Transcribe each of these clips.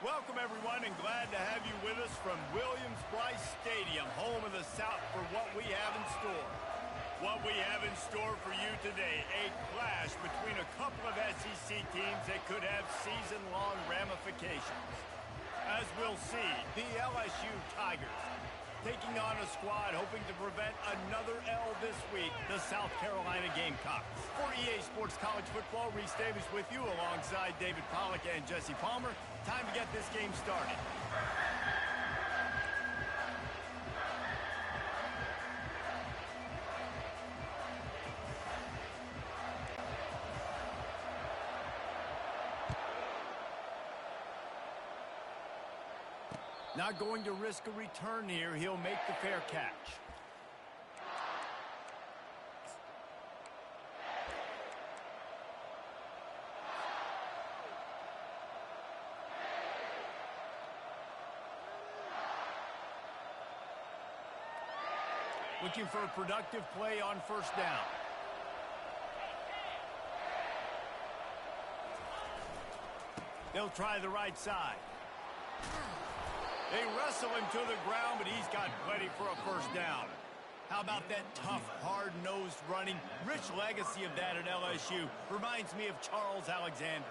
Welcome, everyone, and glad to have you with us from Williams-Brice Stadium, home of the South, for what we have in store. What we have in store for you today, a clash between a couple of SEC teams that could have season-long ramifications. As we'll see, the LSU Tigers taking on a squad hoping to prevent another L this week, the South Carolina Gamecocks. For EA Sports College Football, Reese Davis with you alongside David Pollack and Jesse Palmer. Time to get this game started. Not going to risk a return here. He'll make the fair catch. Looking for a productive play on first down. They'll try the right side. They wrestle him to the ground, but he's got plenty for a first down. How about that tough, hard-nosed running? Rich legacy of that at LSU. Reminds me of Charles Alexander.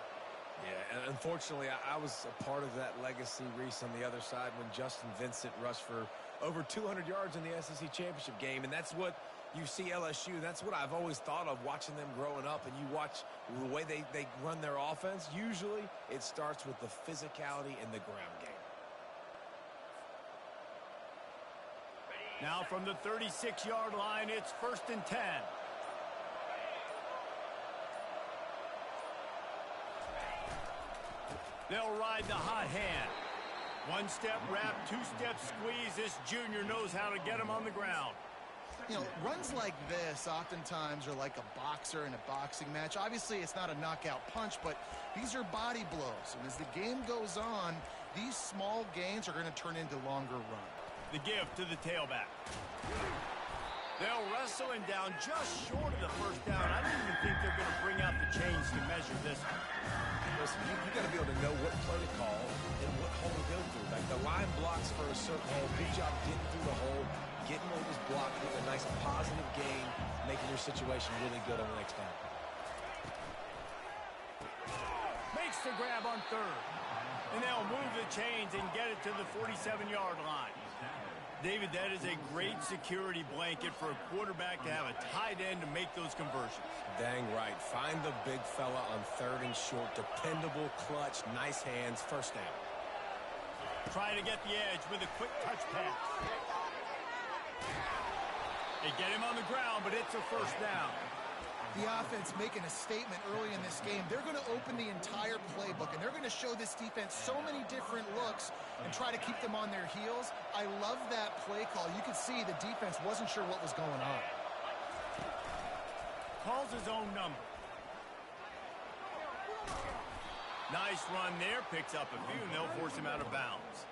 Yeah, and unfortunately, I was a part of that legacy, Reese, on the other side when Justin Vincent rushed for over 200 yards in the SEC championship game, and that's what you see LSU. That's what I've always thought of watching them growing up, and you watch the way they run their offense. Usually, it starts with the physicality in the ground game. Now from the 36-yard line, it's 1st and 10. They'll ride the hot hand. One-step wrap, two-step squeeze. This junior knows how to get him on the ground. You know, runs like this oftentimes are like a boxer in a boxing match. Obviously, it's not a knockout punch, but these are body blows. And as the game goes on, these small gains are going to turn into longer runs. The give to the tailback. They'll wrestle him down just short of the first down. I don't even think they're going to bring out the chains to measure this one. Listen, you got to be able to know what play to call and what hole to go through. Like the line blocks for a certain hole. Good job getting through the hole, getting what was blocked with a nice positive gain, making your situation really good on the next down. Makes the grab on third. And they'll move the chains and get it to the 47-yard line. David, that is a great security blanket for a quarterback to have a tight end to make those conversions. Dang right. Find the big fella on 3rd and short. Dependable, clutch, nice hands, first down. Try to get the edge with a quick touch pass. They get him on the ground, but it's a first down. The offense making a statement early in this game. They're going to open the entire playbook, and they're going to show this defense so many different looks and try to keep them on their heels. I love that play call. You could see the defense wasn't sure what was going on. Calls his own number. Nice run there. Picks up a few, and they'll force him out of bounds.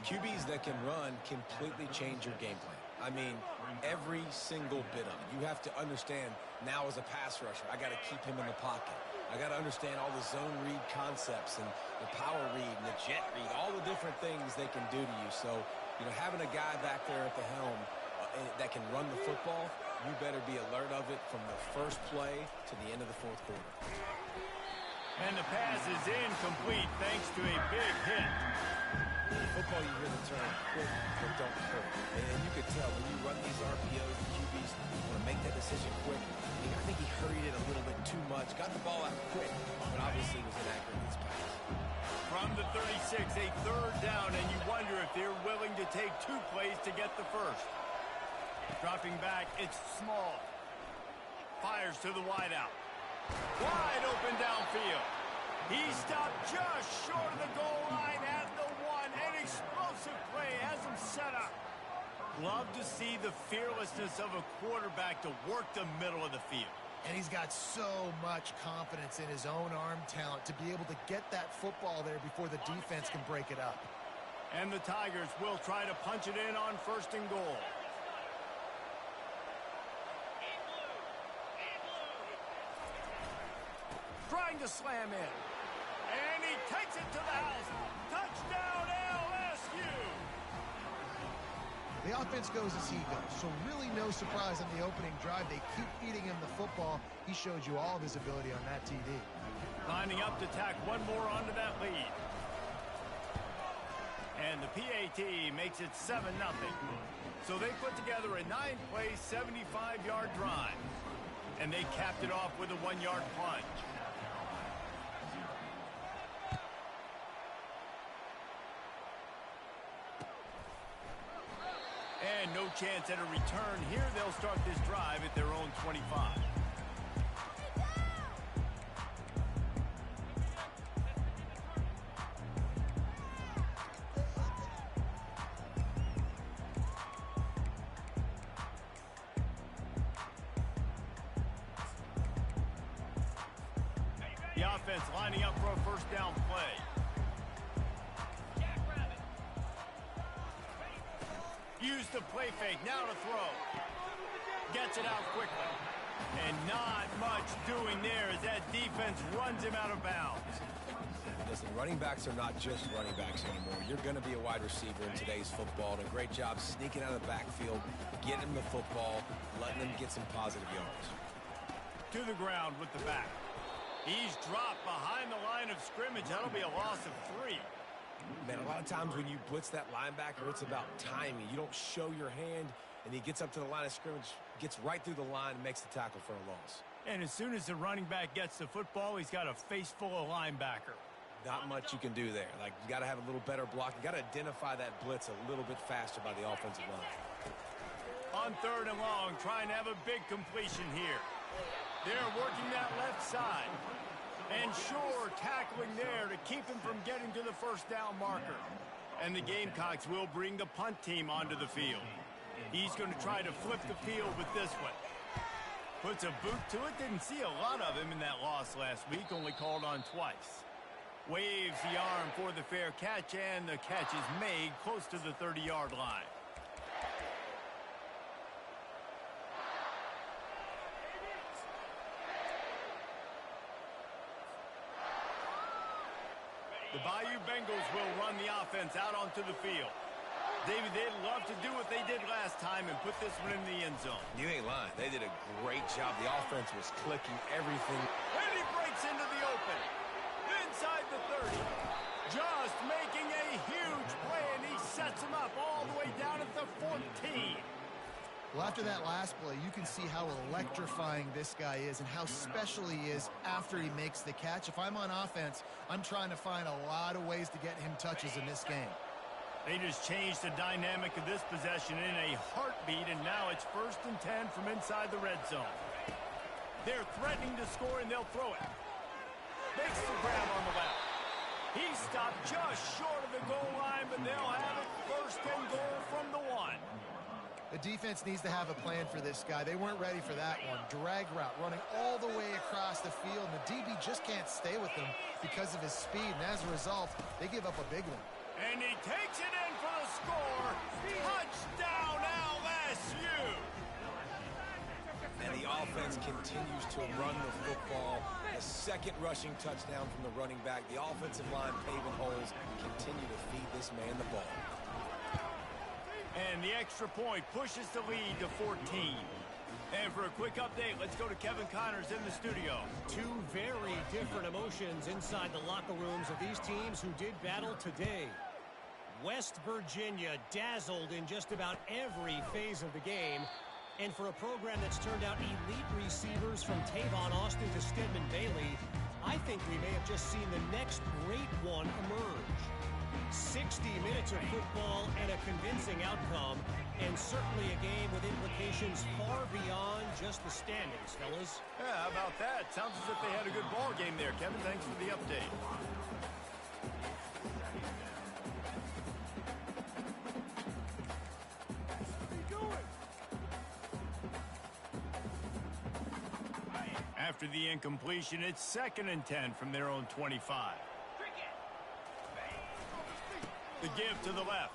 QBs that can run completely change your game plan. I mean, every single bit of it. You have to understand now as a pass rusher, I got to keep him in the pocket. I got to understand all the zone read concepts and the power read and the jet read, all the different things they can do to you. So, you know, having a guy back there at the helm that can run the football, you better be alert of it from the first play to the end of the 4th quarter. And the pass is incomplete thanks to a big hit. Football, you hear the term quick but don't hurt. And you could tell when you run these RPOs, the QBs want to make that decision quick. I think he hurried it a little bit too much. Got the ball out quick, but obviously was inaccurate in his pass. From the 36, a 3rd down, and you wonder if they're willing to take 2 plays to get the first. Dropping back, it's Small. Fires to the wideout. Wide open downfield. He stopped just short of the goal line at the 1. An explosive play has him set up. Love to see the fearlessness of a quarterback to work the middle of the field. And he's got so much confidence in his own arm talent to be able to get that football there before the defense can break it up. And the Tigers will try to punch it in on 1st and goal. Trying to slam in. And he takes it to the house. Touchdown, LSU. The offense goes as he goes, so really no surprise on the opening drive. They keep feeding him the football. He showed you all of his ability on that TD. Lining up to tack one more onto that lead. And the PAT makes it 7-0. So they put together a 9-play, 75-yard drive. And they capped it off with a 1-yard plunge. And no chance at a return here. They'll start this drive at their own 25. The offense lining up for a first down play. Use the play fake, now to throw. Gets it out quickly. And not much doing there as that defense runs him out of bounds. Listen, running backs are not just running backs anymore. You're going to be a wide receiver in today's football. And a great job sneaking out of the backfield, getting him the football, letting him get some positive yards. To the ground with the back. He's dropped behind the line of scrimmage. That'll be a loss of 3. Man, a lot of times when you blitz that linebacker, it's about timing. You don't show your hand, and he gets up to the line of scrimmage, gets right through the line, and makes the tackle for a loss. And as soon as the running back gets the football, he's got a face full of linebacker. Not much you can do there. Like, you got to have a little better block. You got to identify that blitz a little bit faster by the offensive line. On 3rd and long, trying to have a big completion here. They're working that left side. And sure, tackling there to keep him from getting to the first down marker. And the Gamecocks will bring the punt team onto the field. He's going to try to flip the field with this one. Puts a boot to it. Didn't see a lot of him in that loss last week. Only called on twice. Waves the arm for the fair catch, and the catch is made close to the 30-yard line. The Bayou Bengals will run the offense out onto the field. David, they'd love to do what they did last time and put this one in the end zone. You ain't lying. They did a great job. The offense was clicking everything. And he breaks into the open. Inside the 30. Just making a huge play, and he sets him up all the way down at the 14. Well, after that last play, you can see how electrifying this guy is and how special he is after he makes the catch. If I'm on offense, I'm trying to find a lot of ways to get him touches in this game. They just changed the dynamic of this possession in a heartbeat, and now it's 1st and 10 from inside the red zone. They're threatening to score, and they'll throw it. Makes the grab on the left. He stopped just short of the goal line, but they'll have it 1st and goal from the 1. The defense needs to have a plan for this guy. They weren't ready for that one. Drag route running all the way across the field, and the DB just can't stay with him because of his speed, and as a result, they give up a big one. And he takes it in for the score. Touchdown, LSU! And the offense continues to run the football. A second rushing touchdown from the running back. The offensive line paving holes continue to feed this man the ball. And the extra point pushes the lead to 14. And for a quick update, let's go to Kevin Connors in the studio. Two very different emotions inside the locker rooms of these teams who did battle today. West Virginia dazzled in just about every phase of the game. And for a program that's turned out elite receivers from Tavon Austin to Stedman Bailey, I think we may have just seen the next great one emerge. 60 minutes of football and a convincing outcome, and certainly a game with implications far beyond just the standings, fellas. Yeah, how about that? Sounds as if they had a good ball game there, Kevin. Thanks for the update. After the incompletion, it's 2nd and 10 from their own 25. The give to the left.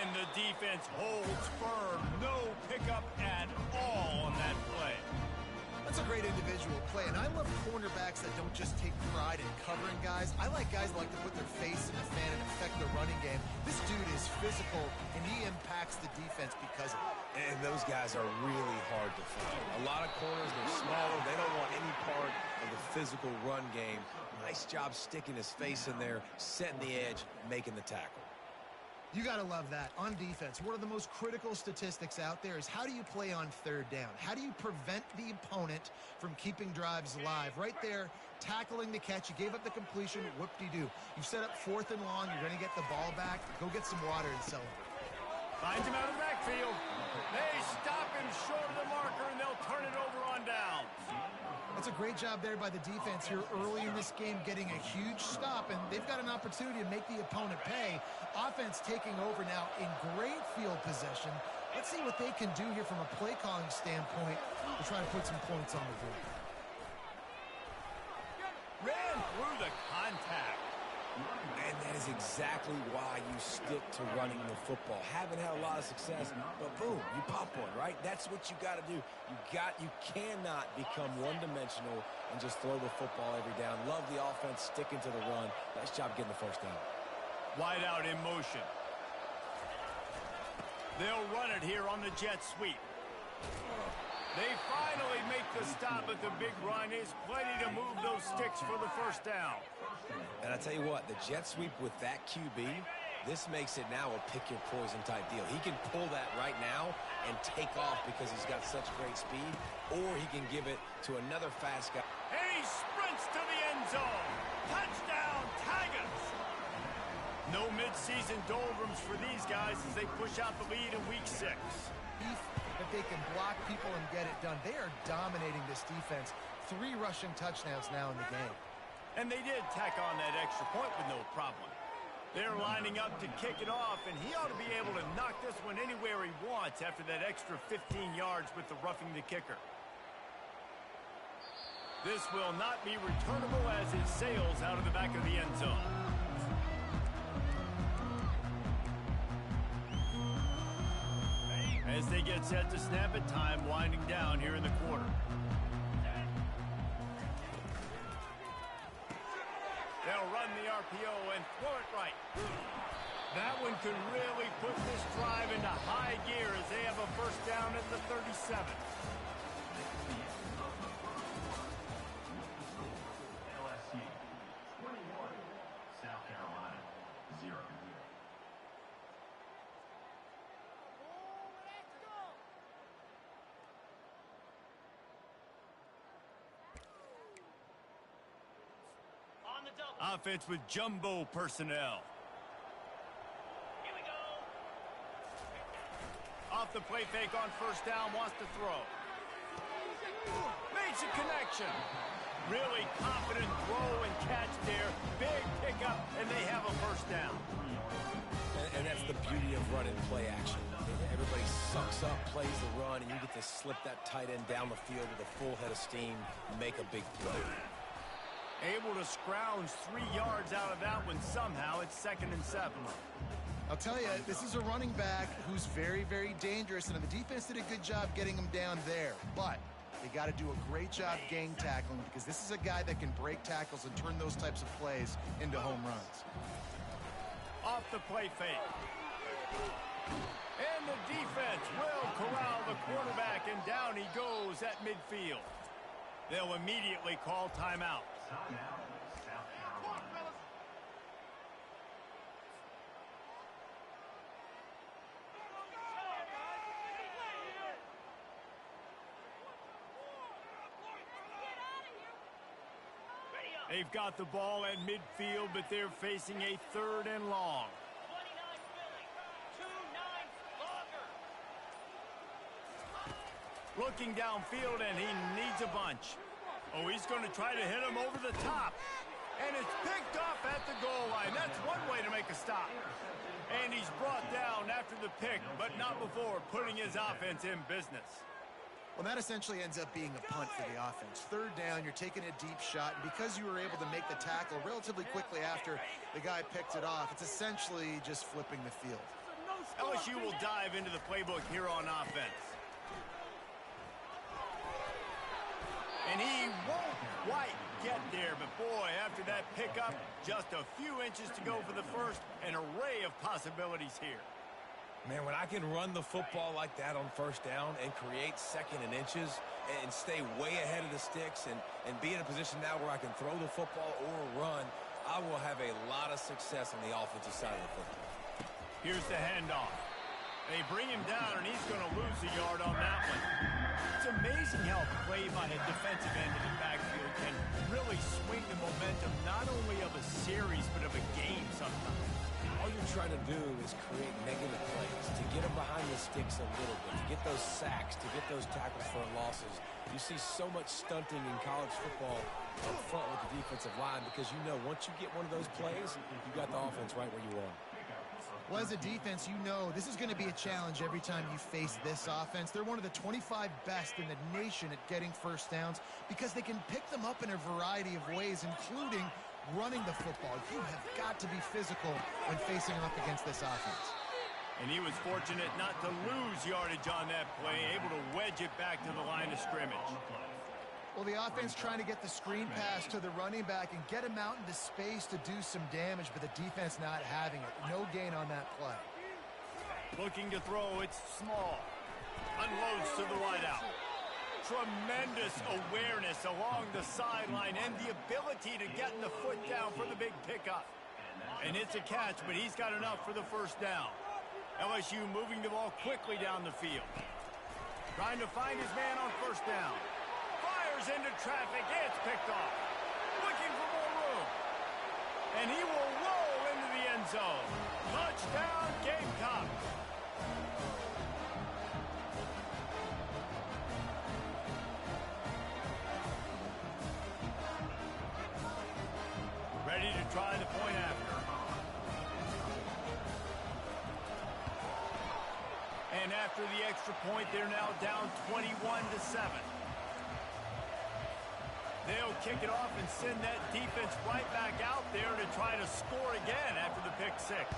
And the defense holds firm. No pickup at all on that play. That's a great individual play, and I love cornerbacks that don't just take pride in covering guys. I like guys that like to put their face in the fan and affect the running game. This dude is physical, and he impacts the defense because of it. And those guys are really hard to find. A lot of corners, they're smaller. They don't want any part of the physical run game. Nice job sticking his face in there, setting the edge, making the tackle. You got to love that. On defense, one of the most critical statistics out there is how do you play on third down? How do you prevent the opponent from keeping drives alive? Right there, tackling the catch. You gave up the completion. Whoop-de-doo. You've set up 4th and long. You're going to get the ball back. Go get some water and celebrate. Finds him out of the backfield. They stop him short of the marker, and they'll turn it over on downs. That's a great job there by the defense here early in this game, getting a huge stop, and they've got an opportunity to make the opponent pay. Offense taking over now in great field possession. Let's see what they can do here from a play calling standpoint to try to put some points on the board. Ran through the contact. And that is exactly why you stick to running the football. Haven't had a lot of success, but boom, you pop one, right? That's what you got to do. You cannot become one-dimensional and just throw the football every down. Love the offense sticking to the run. Nice job getting the first down. Wide out in motion. They'll run it here on the jet sweep. They finally make the stop, but the big run is plenty to move those sticks for the first down. And I tell you what, the jet sweep with that QB, this makes it now a pick-your-poison type deal. He can pull that right now and take off because he's got such great speed, or he can give it to another fast guy. And he sprints to the end zone. Touchdown, Tigers! No midseason doldrums for these guys as they push out the lead in Week 6. That they can block people and get it done. They are dominating this defense. 3 rushing touchdowns now in the game. And they did tack on that extra point with no problem. They're lining up to kick it off, and he ought to be able to knock this one anywhere he wants after that extra 15 yards with the roughing the kicker. This will not be returnable as it sails out of the back of the end zone. As they get set to snap it, time winding down here in the quarter. They'll run the RPO and throw it right. That one could really put this drive into high gear as they have a first down at the 37. LSU 21, South Carolina 0. Offense with jumbo personnel. Here we go. Off the play fake on first down, wants to throw. Makes a connection. Really confident throw and catch there. Big pickup, and they have a first down. And that's the beauty of running play action. Everybody sucks up, plays the run, and you get to slip that tight end down the field with a full head of steam and make a big play. Able to scrounge 3 yards out of that one somehow. It's 2nd and 7. I'll tell you, this is a running back who's very, very dangerous, and the defense did a good job getting him down there. But they got to do a great job gang tackling because this is a guy that can break tackles and turn those types of plays into home runs. Off the play fake. And the defense will corral the quarterback, and down he goes at midfield. They'll immediately call timeout. South Carolina. They've got the ball at midfield, but they're facing a 3rd and long. 29 Philly. 2 9 longer. Looking downfield, and he needs a bunch. Oh, he's going to try to hit him over the top. And it's picked off at the goal line. That's one way to make a stop. And he's brought down after the pick, but not before putting his offense in business. Well, that essentially ends up being a punt for the offense. 3rd down, you're taking a deep shot, and because you were able to make the tackle relatively quickly after the guy picked it off, it's essentially just flipping the field. LSU will dive into the playbook here on offense. And he won't quite get there, but boy, after that pickup, just a few inches to go for the first. An array of possibilities here. Man, when I can run the football like that on first down and create second and inches and stay way ahead of the sticks and be in a position now where I can throw the football or run, I will have a lot of success on the offensive side of the football. Here's the handoff. They bring him down, and he's going to lose a yard on that one. It's amazing how play by a defensive end in the backfield can really swing the momentum not only of a series but of a game sometimes. All you're trying to do is create negative plays, to get them behind the sticks a little bit, to get those sacks, to get those tackles for losses. You see so much stunting in college football up front with the defensive line because you know once you get one of those plays, you got the offense right where you want. Well, as a defense, you know this is going to be a challenge every time you face this offense. They're one of the 25 best in the nation at getting first downs because they can pick them up in a variety of ways, including running the football. You have got to be physical when facing off against this offense. And he was fortunate not to lose yardage on that play, able to wedge it back to the line of scrimmage. Well, the offense trying to get the screen pass to the running back and get him out into space to do some damage, but the defense not having it. No gain on that play. Looking to throw, it's small. Unloads to the wideout. Tremendous awareness along the sideline and the ability to get the foot down for the big pickup. And it's a catch, but he's got enough for the first down. LSU moving the ball quickly down the field. Trying to find his man on first down. Fires into traffic. It's picked off. Looking for more room. And he will roll into the end zone. Touchdown, Gamecocks. Ready to try the point after. And after the extra point, they're now down 21-7. They'll kick it off and send that defense right back out there to try to score again after the pick six.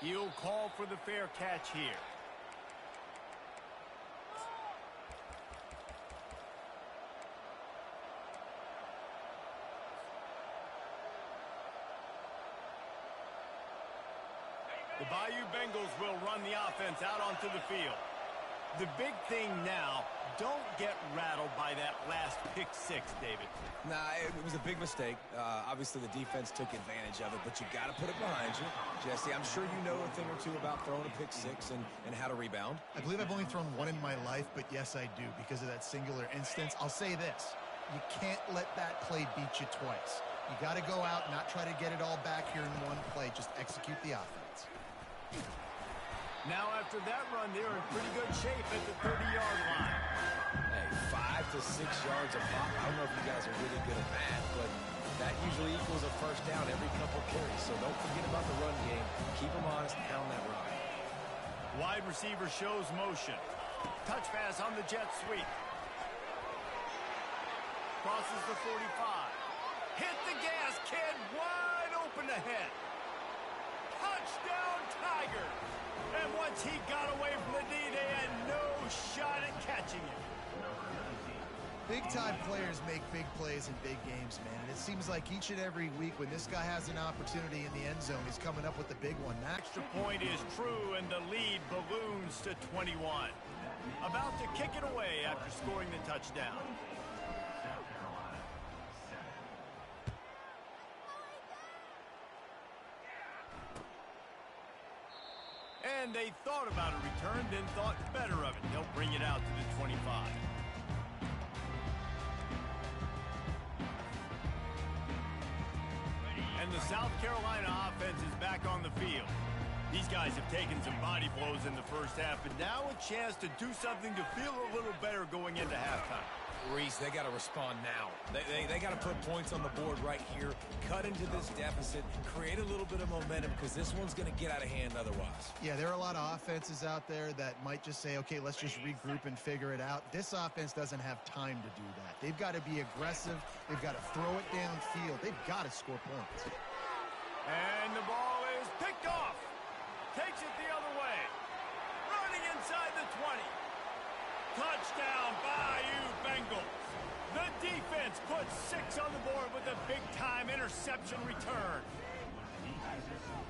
He'll call for the fair catch here. The Bayou Bengals will run the offense out onto the field. The big thing now, don't get rattled by that last pick six, David. Nah, it was a big mistake. Obviously, the defense took advantage of it, but you got to put it behind you. Jesse, I'm sure you know a thing or two about throwing a pick six and how to rebound. I believe I've only thrown one in my life, but yes, I do because of that singular instance. I'll say this. You can't let that play beat you twice. You got to go out, not try to get it all back here in one play. Just execute the offense. Now after that run, they're in pretty good shape at the 30-yard line. Hey, 5 to 6 yards a pop. I don't know if you guys are really good at that, but that usually equals a first down every couple carries. So don't forget about the run game. Keep them honest, pound that rock. Wide receiver shows motion. Touch pass on the jet sweep. Crosses the 45. Hit the gas, kid. Wide open ahead. Touchdown, Tigers. And once he got away from the D, they had no shot at catching him. Big-time players make big plays in big games, man. And it seems like each and every week when this guy has an opportunity in the end zone, he's coming up with the big one. Extra point is true, and the lead balloons to 21. About to kick it away after scoring the touchdown. And they thought about a return, then thought better of it. They'll bring it out to the 25. And the South Carolina offense is back on the field. These guys have taken some body blows in the first half, but now a chance to do something to feel a little better going into halftime. Reese, they got to respond now. They got to put points on the board right here, cut into this deficit, create a little bit of momentum because this one's going to get out of hand otherwise. Yeah, there are a lot of offenses out there that might just say, okay, let's just regroup and figure it out. This offense doesn't have time to do that. They've got to be aggressive. They've got to throw it downfield. They've got to score points. And the ball is picked off. Takes it the other way. Running inside the 20. Touchdown, Bayou Bengals. The defense puts 6 on the board with a big-time interception return.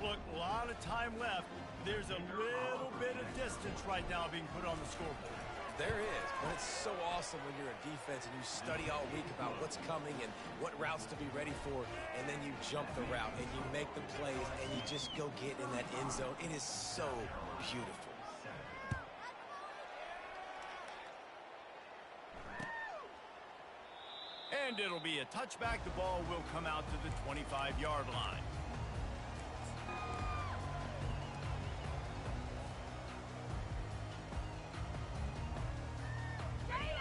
Look, a lot of time left. There's a little bit of distance right now being put on the scoreboard. There is, but it's so awesome when you're a defense and you study all week about what's coming and what routes to be ready for, and then you jump the route and you make the plays and you just go get in that end zone. It is so beautiful. And it'll be a touchback. The ball will come out to the 25-yard line.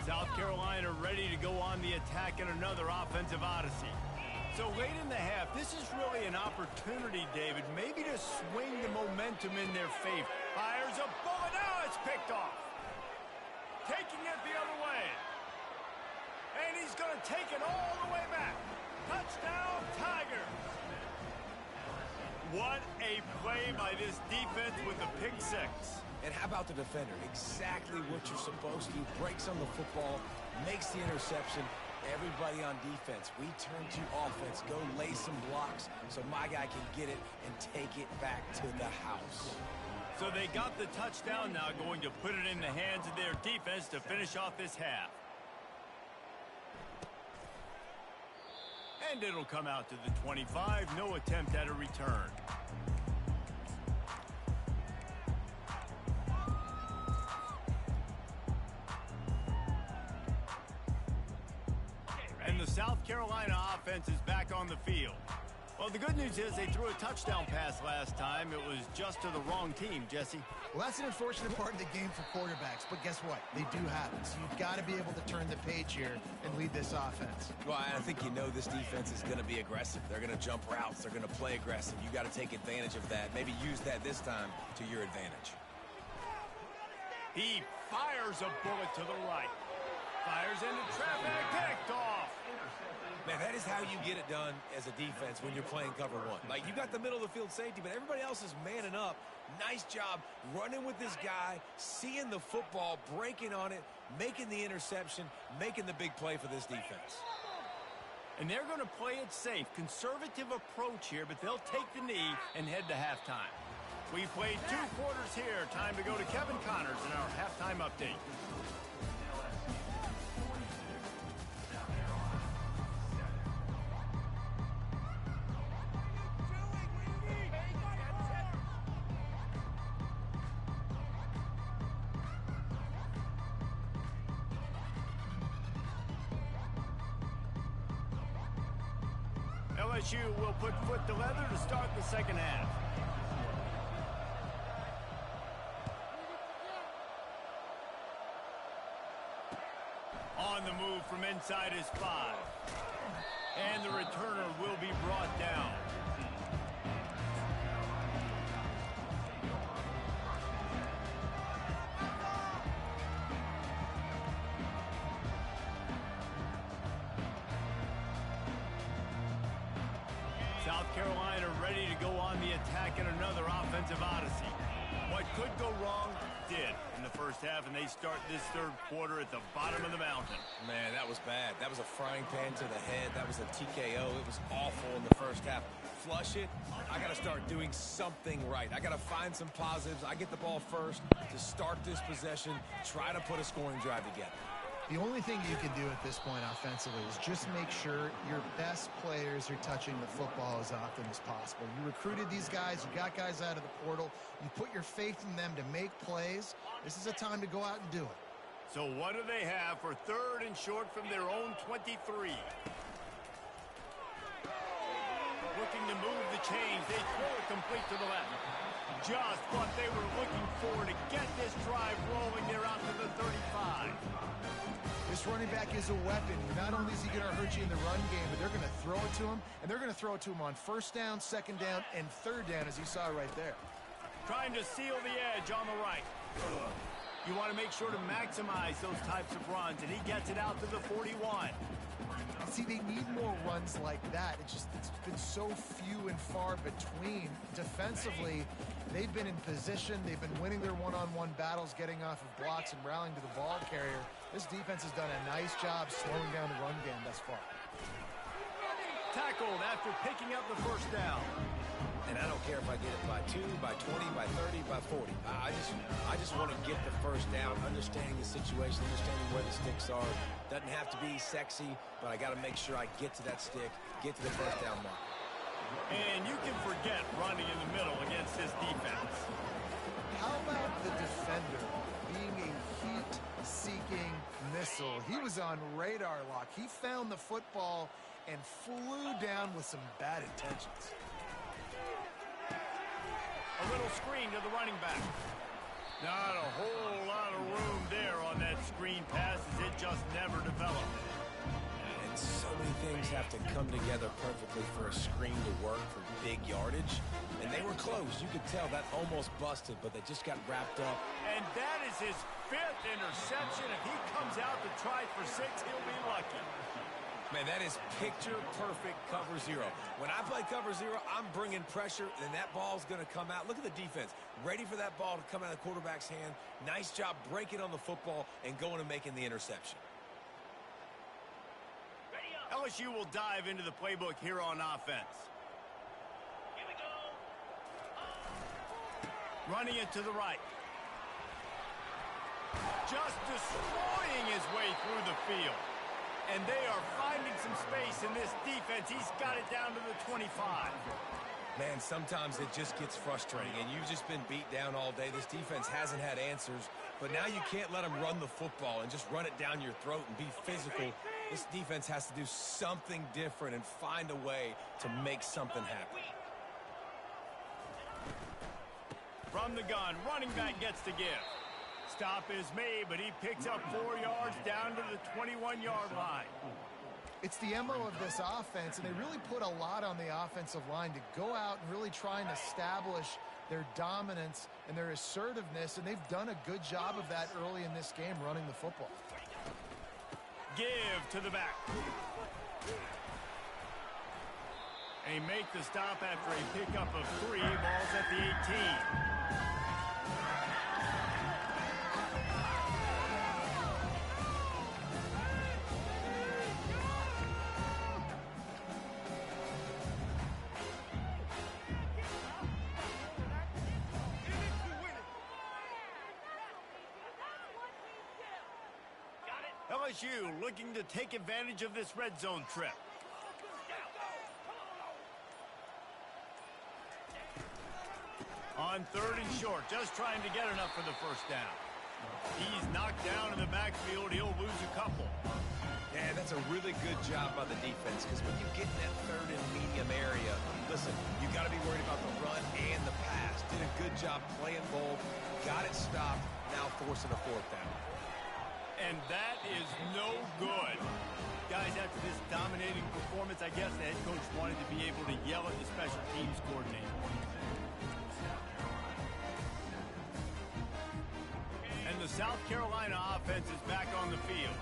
South Carolina ready to go on the attack in another offensive odyssey. So late in the half, this is really an opportunity, David, maybe to swing the momentum in their favor. Fires a bullet. Now it's picked off. Taking it the other way. And he's going to take it all the way back. Touchdown, Tigers. What a play by this defense with the pick six. And how about the defender? Exactly what you're supposed to do. Breaks on the football, makes the interception. Everybody on defense, we turn to offense. Go lay some blocks so my guy can get it and take it back to the house. So they got the touchdown now, going to put it in the hands of their defense to finish off this half. And it'll come out to the 25. No attempt at a return. And the South Carolina offense is back on the field. Well, the good news is they threw a touchdown pass last time. It was just to the wrong team, Jesse. Well, that's an unfortunate part of the game for quarterbacks, but guess what? They do happen. So you've got to be able to turn the page here and lead this offense. Well, I think you know this defense is going to be aggressive. They're going to jump routes. They're going to play aggressive. You got to take advantage of that. Maybe use that this time to your advantage. He fires a bullet to the right. Fires into traffic. Picked off. Man, that is how you get it done as a defense when you're playing cover one. Like, you got the middle of the field safety, but everybody else is manning up. Nice job running with this guy, seeing the football, breaking on it, making the interception, making the big play for this defense. And they're going to play it safe. Conservative approach here, but they'll take the knee and head to halftime. We played 2 quarters here. Time to go to Kevin Connors in our halftime update. LSU will put foot to leather to start the second half. On the move from inside his 5. And the returner will be brought down. South Carolina ready to go on the attack in another offensive odyssey. What could go wrong did in the first half, and they start this third quarter at the bottom of the mountain. Man, that was bad. That was a frying pan to the head. That was a TKO. It was awful in the first half. Flush it. I got to start doing something right. I got to find some positives. I get the ball first to start this possession, try to put a scoring drive together. The only thing you can do at this point offensively is just make sure your best players are touching the football as often as possible. You recruited these guys. You got guys out of the portal. You put your faith in them to make plays. This is a time to go out and do it. So what do they have for third and short from their own 23? Looking to move the chains. They throw it complete to the left. Just what they were looking for to get this drive rolling. They're out to the 35. This running back is a weapon. Not only is he going to hurt you in the run game, but they're going to throw it to him, and they're going to throw it to him on first down, second down, and third down, as you saw right there. Trying to seal the edge on the right. You want to make sure to maximize those types of runs, and he gets it out to the 41. It's See, they need more runs like that. It's been so few and far between. Defensively, they've been in position. They've been winning their one-on-one battles, getting off of blocks and rallying to the ball carrier. This defense has done a nice job slowing down the run game thus far. Tackled after picking up the first down. And I don't care if I get it by 2, by 20, by 30, by 40. I just want to get the first down, understanding the situation, understanding where the sticks are. Doesn't have to be sexy, but I got to make sure I get to that stick, get to the first down mark. And you can forget running in the middle against this defense. How about the defender being a heat-seeking missile? He was on radar lock. He found the football and flew down with some bad intentions. A little screen to the running back. Not a whole lot of room there on that screen pass as it just never developed. And so many things have to come together perfectly for a screen to work for big yardage. And they were close. You could tell that almost busted, but they just got wrapped up. And that is his 5th interception. If he comes out to try for 6, he'll be lucky. Man, that is picture-perfect cover 0. When I play cover 0, I'm bringing pressure, and that ball's going to come out. Look at the defense. Ready for that ball to come out of the quarterback's hand. Nice job breaking on the football and going and making the interception. LSU will dive into the playbook here on offense. Here we go. Running it to the right. Just destroying his way through the field. And they are finding some space in this defense. He's got it down to the 25. Man, sometimes it just gets frustrating, and you've just been beat down all day. This defense hasn't had answers, but now you can't let them run the football and just run it down your throat and be physical. This defense has to do something different and find a way to make something happen. From the gun, running back gets to give. Stop is made, but he picks up 4 yards down to the 21-yard line. It's the MO of this offense, and they really put a lot on the offensive line to go out and really try and establish their dominance and their assertiveness, and they've done a good job of that early in this game running the football. Give to the back. They make the stop after a pickup of 3. Ball's at the 18. LSU looking to take advantage of this red zone trip. On 3rd and short, just trying to get enough for the first down. He's knocked down in the backfield. He'll lose a couple. Yeah, that's a really good job by the defense, because when you get in that 3rd and medium area, listen, you got to be worried about the run and the pass. Did a good job playing both, got it stopped, now forcing a 4th down. And that is no good. Guys, after this dominating performance, I guess the head coach wanted to be able to yell at the special teams coordinator. And the South Carolina offense is back on the field.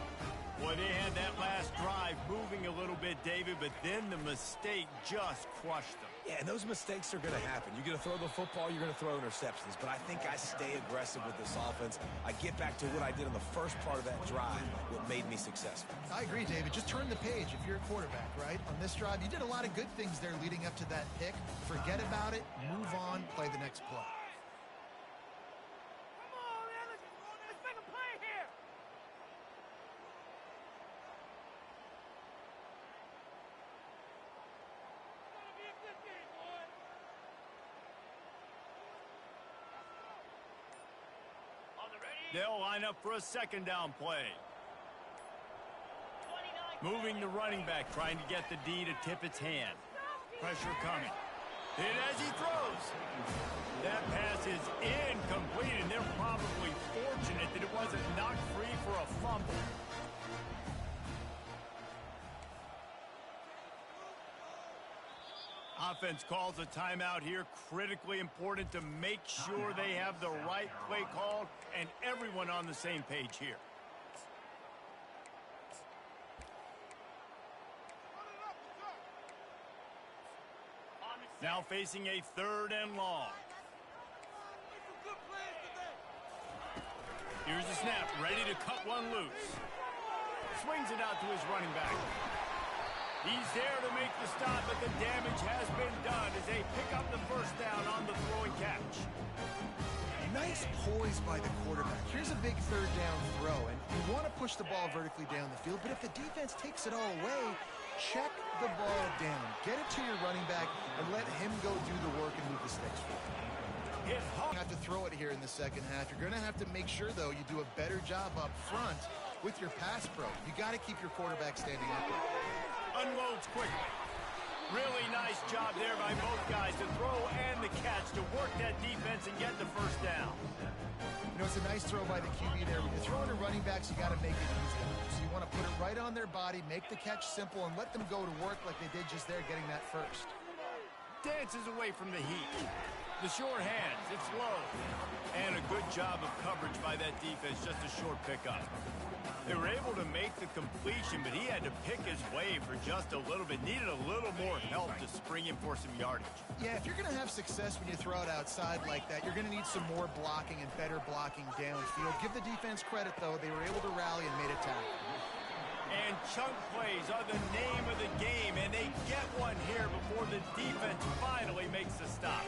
Boy, they had that last drive moving a little bit, David, but then the mistake just crushed them. Yeah, and those mistakes are going to happen. You're going to throw the football, you're going to throw interceptions. But I think I stay aggressive with this offense. I get back to what I did in the first part of that drive, what made me successful. I agree, David. Just turn the page if you're a quarterback, right? On this drive, you did a lot of good things there leading up to that pick. Forget about it, move on, play the next play. Come on, man. Let's make a play here. They'll line up for a 2nd down play. Moving the running back, trying to get the D to tip its hand. Pressure coming. Hit as he throws. That pass is incomplete, and they're probably fortunate that it wasn't knocked free for a fumble. Offense calls a timeout here. Critically important to make sure they have the right play called and everyone on the same page here. Now facing a 3rd and long. Here's the snap, ready to cut one loose. Swings it out to his running back. He's there to make the stop, but the damage has been done as they pick up the 1st down on the throwing catch. Nice poise by the quarterback. Here's a big 3rd down throw, and you want to push the ball vertically down the field, but if the defense takes it all away, check the ball down. Get it to your running back and let him go do the work and move the sticks for you. You have to throw it here in the 2nd half. You're going to have to make sure, though, you do a better job up front with your pass pro. You got to keep your quarterback standing upright. Unloads quickly. Really nice job there by both guys to throw and the catch to work that defense and get the 1st down. You know, it's a nice throw by the QB there. When you're throwing to running backs, you got to make it easy. So you want to put it right on their body, make the catch simple, and let them go to work like they did just there, getting that 1st. Dances away from the heat. The short hands, it's low. And a good job of coverage by that defense, just a short pickup. They were able to make the completion, but he had to pick his way for just a little bit. Needed a little more help to spring him for some yardage. Yeah, if you're going to have success when you throw it outside like that, you're going to need some more blocking and better blocking downfield. Give the defense credit, though. They were able to rally and made a tackle. And chunk plays are the name of the game, and they get one here before the defense finally makes the stop.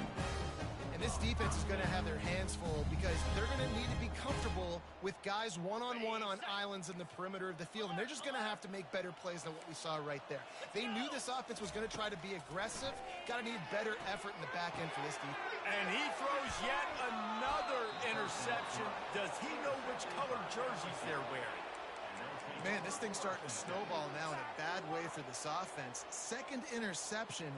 And this defense is going to have their hands full because they're going to need to be comfortable with guys one-on-one on islands in the perimeter of the field, and they're just going to have to make better plays than what we saw right there. They knew this offense was going to try to be aggressive. Got to need better effort in the back end for this defense. And he throws yet another interception. Does he know which colored jerseys they're wearing? Man, this thing's starting to snowball now in a bad way for this offense. 2nd interception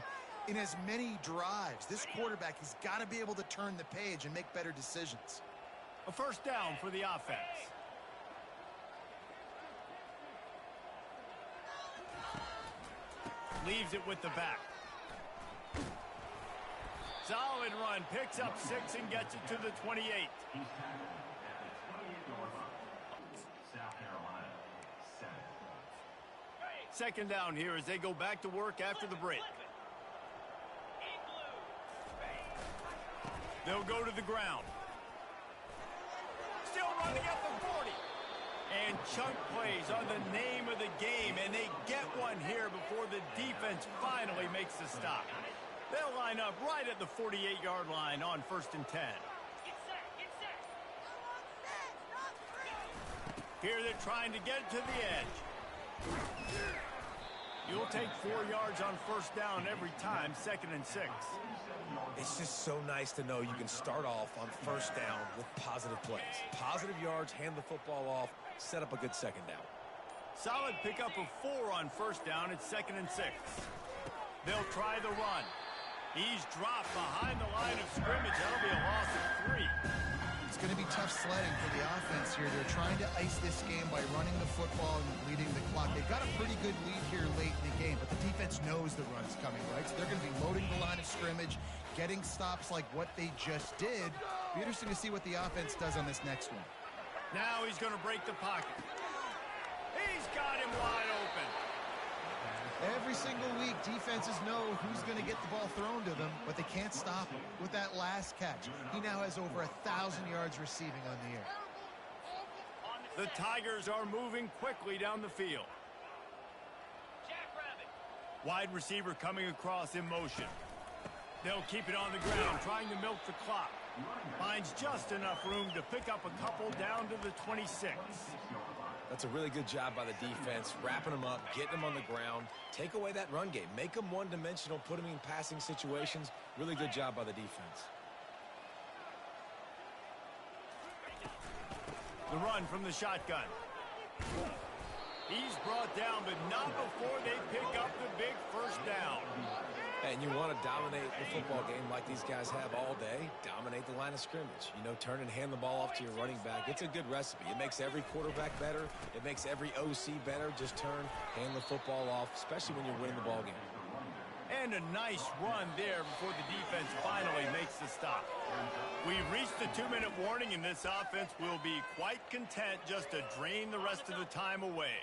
in as many drives. This quarterback, he's got to be able to turn the page and make better decisions. A 1st down for the offense. Leaves it with the back. Solid run, picks up 6 and gets it to the 28. He's tackled at the 28-yard line. South Carolina, 7. 2nd down here as they go back to work after the break. They'll go to the ground. Still running at the 40. And chunk plays are the name of the game, and they get one here before the defense finally makes the stop. They'll line up right at the 48-yard line on 1st and 10. Here they're trying to get to the edge. You'll take 4 yards on 1st down every time, 2nd and 6. It's just so nice to know you can start off on 1st down with positive plays. Positive yards, hand the football off, set up a good 2nd down. Solid pickup of 4 on 1st down. It's 2nd and 6. They'll try the run. He's dropped behind the line of scrimmage. That'll be a loss of 3. It's going to be tough sledding for the offense here. They're trying to ice this game by running the football and leading the clock. They've got a pretty good lead here late in the game, but the defense knows the run's coming, right? So they're going to be loading the line of scrimmage, getting stops like what they just did. Be interesting to see what the offense does on this next one. Now he's going to break the pocket. He's got him wide open. Every single week, defenses know who's going to get the ball thrown to them, but they can't stop him with that last catch. He now has over 1,000 yards receiving on the air. The Tigers are moving quickly down the field. Wide receiver coming across in motion. They'll keep it on the ground, trying to milk the clock. Finds just enough room to pick up a couple down to the 26. That's a really good job by the defense, wrapping them up, getting them on the ground. Take away that run game. Make them one-dimensional, put them in passing situations. Really good job by the defense. The run from the shotgun. He's brought down, but not before they pick up the big 1st down. And you want to dominate the football game like these guys have all day. Dominate the line of scrimmage. You know, turn and hand the ball off to your running back. It's a good recipe. It makes every quarterback better. It makes every OC better. Just turn, hand the football off, especially when you're winning the ball game. And a nice run there before the defense finally makes the stop. We've reached the 2-minute warning, and this offense will be quite content just to drain the rest of the time away.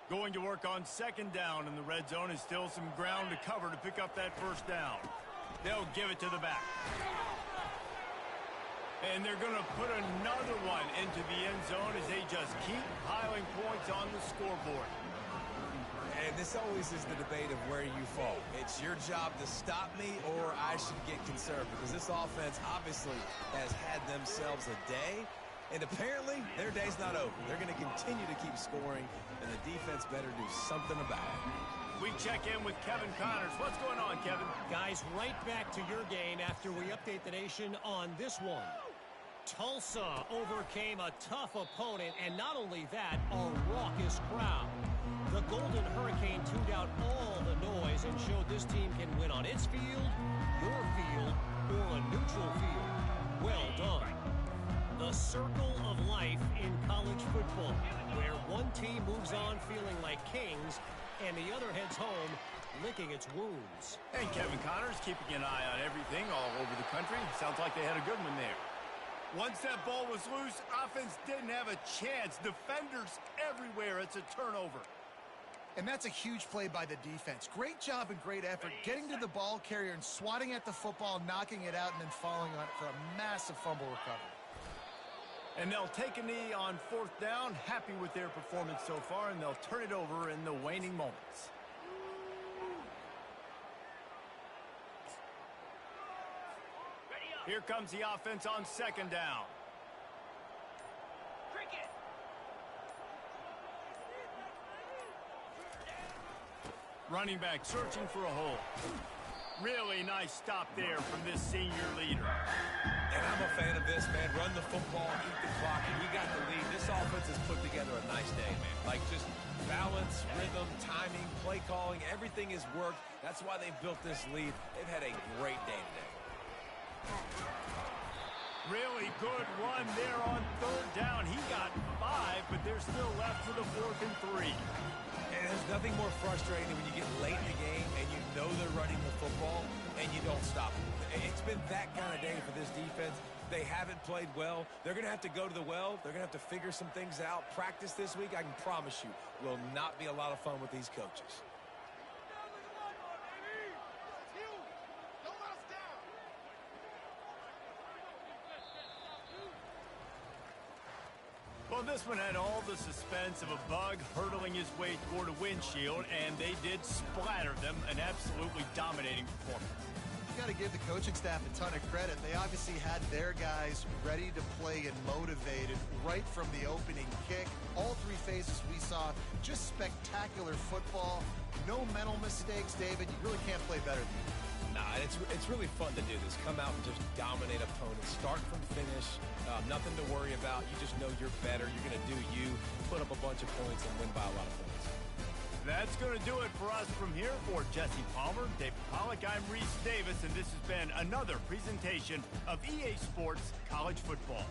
Going to work on 2nd down in the red zone is still some ground to cover to pick up that 1st down. They'll give it to the back. And they're going to put another one into the end zone as they just keep piling points on the scoreboard. And this always is the debate of where you fall. It's your job to stop me or I should get concerned, because this offense obviously has had themselves a day, and apparently their day's not over. They're going to continue to keep scoring, and the defense better do something about it. We check in with Kevin Connors. What's going on, Kevin? Guys, right back to your game after we update the nation on this one. Tulsa overcame a tough opponent, and not only that, a raucous crowd. The Golden Hurricane tuned out all the noise and showed this team can win on its field, your field, or a neutral field. Well done. The circle of life in college football, where one team moves on feeling like kings and the other heads home licking its wounds. And Kevin Connors keeping an eye on everything all over the country. Sounds like they had a good one there. Once that ball was loose, offense didn't have a chance. Defenders everywhere. It's a turnover. And that's a huge play by the defense. Great job and great effort getting to the ball carrier and swatting at the football, knocking it out, and then falling on it for a massive fumble recovery. And they'll take a knee on fourth down, happy with their performance so far, and they'll turn it over in the waning moments. Here comes the offense on second down. Cricket. Running back searching for a hole. Really nice stop there from this senior leader. And I'm a fan of this, man. Run the football, eat the clock, and we got the lead. This offense has put together a nice day, man. Like, just balance, rhythm, timing, play calling, everything has worked. That's why they've built this lead. They've had a great day today. Really good run there on third down. He got 5, but they're still left for the 4th and 3. And there's nothing more frustrating than when you get late in the game and you know they're running the football and you don't stop them. It's been that kind of day for this defense. They haven't played well. They're going to have to go to the well. They're going to have to figure some things out. Practice this week, I can promise you, will not be a lot of fun with these coaches. Well, this one had all the suspense of a bug hurtling his way toward a windshield, and they did splatter them. An absolutely dominating performance. You got to give the coaching staff a ton of credit. They obviously had their guys ready to play and motivated right from the opening kick. All 3 phases we saw, just spectacular football. No mental mistakes, David. You really can't play better than that. Nah, it's really fun to do this. Come out and just dominate opponents. Start from finish. Nothing to worry about. You just know you're better. You're going to do you, put up a bunch of points, and win by a lot of points. That's going to do it for us from here. For Jesse Palmer, David Pollack, I'm Reese Davis, and this has been another presentation of EA Sports College Football.